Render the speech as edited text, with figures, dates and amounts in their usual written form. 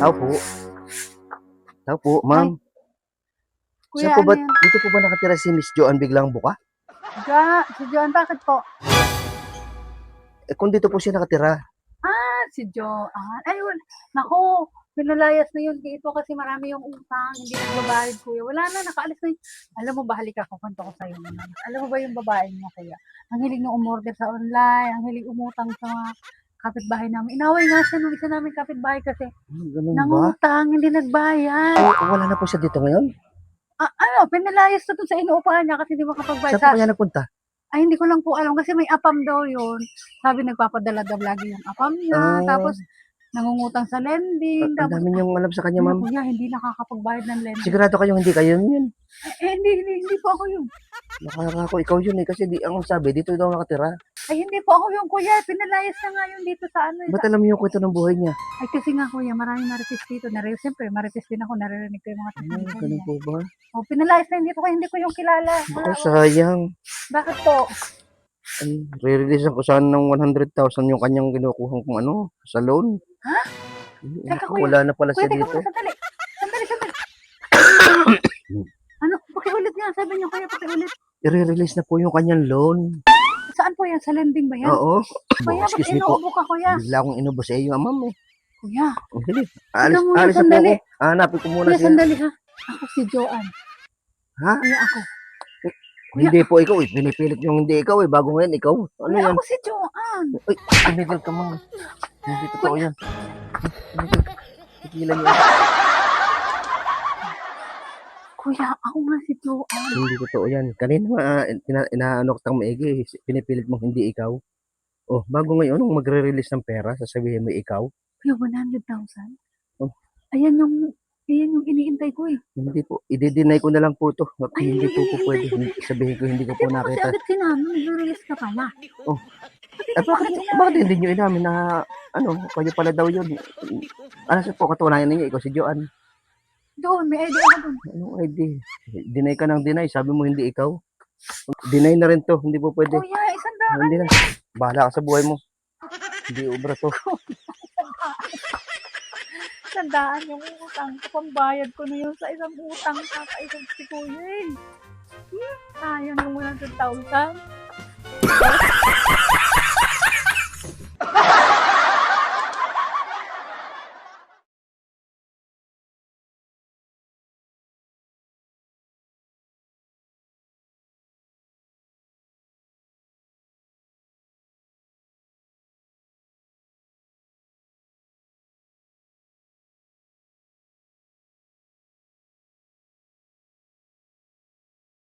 Tao po. Tao po, ma'am. Kuya, Saan po ano ba, yan? dito po ba nakatira si Miss Joanne biglang buka? Si Joan, bakit po? Eh, kung dito po siya nakatira. Si Joan. Ayun, naku, pinalayas na yun dito kasi marami yung utang, hindi nagbabayad, kuya. Wala na, nakaalis na yun. Alam mo ba, halika, kukwento ko sa'yo naman. Alam mo ba yung babae niya, kuya? Ang hilig na umorder sa online, ang hilig umutang sa mga kapitbahay namin. Inaway nga siya nung isa namin kapitbahay kasi Ganun ba? nangungutang, hindi nagbayad. Wala na po siya dito ngayon? Pinalayas na dun sa inuupahan niya kasi hindi makapagbayad. Saan po kaya nagpunta? Ay, hindi ko lang po alam kasi may apam daw yun. Sabi nagpapadala daw lagi yung apam niya. Ah. Tapos, nangungutang sa lending. Ang Tapos, dami niyong alam sa kanya, ma'am. kuya, hindi nakakapagbayad ng lending. Sigurado kayong hindi kayo yun. Hindi po ako yun. Nakakako, ikaw yun eh. Kasi ang sabi, dito daw nakatira. Ay, hindi po ako yung kuya. Pinalayas na nga yun dito sa ano. Ba't alam niyo yung kwento ng buhay niya? Ay, kasi nga kuya, maraming marites dito. Siyempre, marites din ako. Naririnig ko yung mga testimony Ganun niya. po ba? Pinalayas na yun dito. Kaya hindi ko yung kilala. Ako, sayang. Bakit po? Ay, re-release ko sana ng 100,000 yung kanyang kinukuha kung ano, sa loan. Ha? Teka, kuya. Wala na pala Kuya, siya teka dito. muna, sandali. Ano? Pakiulit nga. Sabi niyo, kuya, pakiulit. I-release na po yung kanyang loan. Saan po yan? Sa lending ba yan? Oo. Kuya, ba't Excuse me po. inuubo ka, kuya? Bigla akong inubo sa iyo, ma'am eh. Kuya, Oh, sige. Teka muna, Alis na po sandali. ako. Hanapin ko muna kuya, siya. sandali ha. Ako si Joanne. Ha? Kuya, ako. Kuya. Hindi po ikaw eh. Pinipilit yung hindi ikaw eh. Bago ngayon ikaw. Ano Kuya, yan? ako si Joanne. Ay, tumigil ka, ma'am. Hindi totoo yan. Tumigil. Tigilan niyo. Kuya, ako nga si Joanne. Hindi totoo yan. Kanina inaano kitang maigi. Pinipilit mong hindi ikaw. Oh, bago ngayon, nung magre-release ng pera, sasabihin mo ikaw. Kuya, 100,000. Oh. Ayan yung iniintay ko eh. Hindi po. I-deny ko na lang po to. Ay, Hindi po po pwede. hindi. Sabihin ko hindi ko Hindi po mo kasi nakita. agad sinabi, nag-release ka pala. Oh. Bakit hindi nyo inamin na ano, kayo pala daw yun? Ano sa po katunayan ninyo? Ikaw si Joanne. Doon, may idea ako doon. Anong ID? Deny ka ng deny. Sabi mo hindi ikaw. Deny na rin to. Hindi po pwede. Kuya, 100. Hindi na. Bahala ka sa buhay mo. Hindi ubra to. Tandaan yung utang ko. Pambayad ko na yun sa isang utang. Kakaisang si Kuya eh. Sayang yung 100,000.